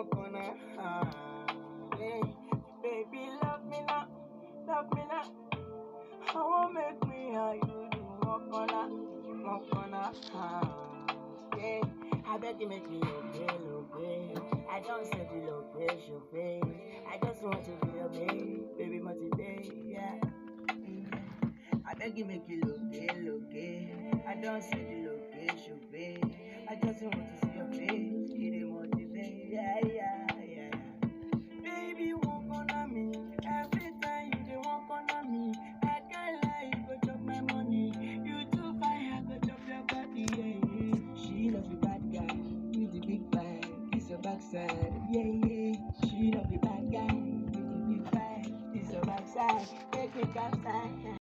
walk on a hand. Hey, baby, love me now, love me now. I won't make me how you do. Walk on a hand. Yeah, I beg you make me okay. I don't say the location, babe. I just want to be your baby, motivate, yeah. I beg you make you okay. I don't see the location, babe. I just want to see your face, get it motivate, yeah. Baby, walk on me. Every time you dey walk on me, I can't lie, you go chop my money. You too fine, I go chop your body, yeah. She love the bad guy, you the big bag, this your backside, yeah. She love the bad guy, you the big bag, this your backside, take me outside.